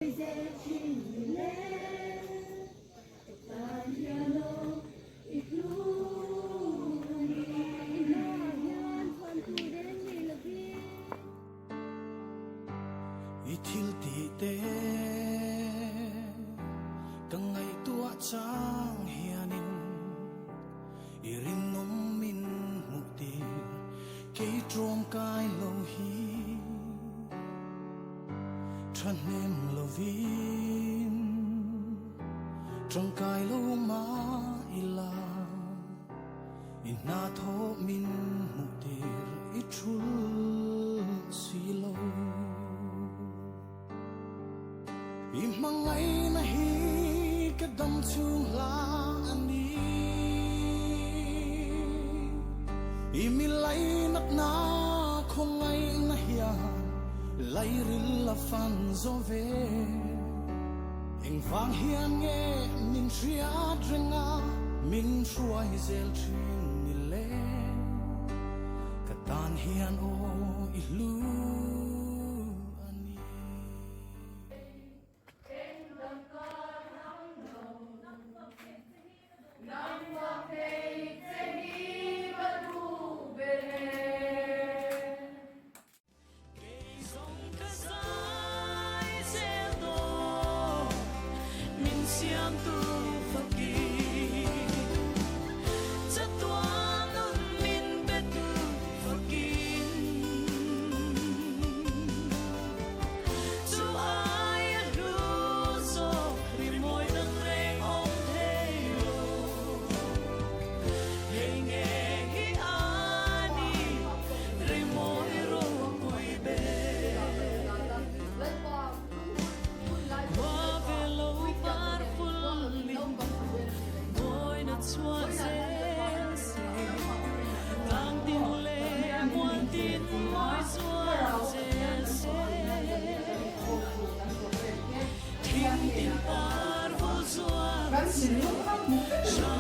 Ithil ti te kangai tua chang hianin irin min mukti kei trom kai lo hi tran nem lovin trong kai lo ma ila ina tho min mukti itrul silo Imangai na hi kadam chung la ani Imilay nak na khongai na hiya Lai ril la fan zove Eng vang hian nge min tria drenga Min truai zel trin ni le Katan hian o ilu Ganz schön.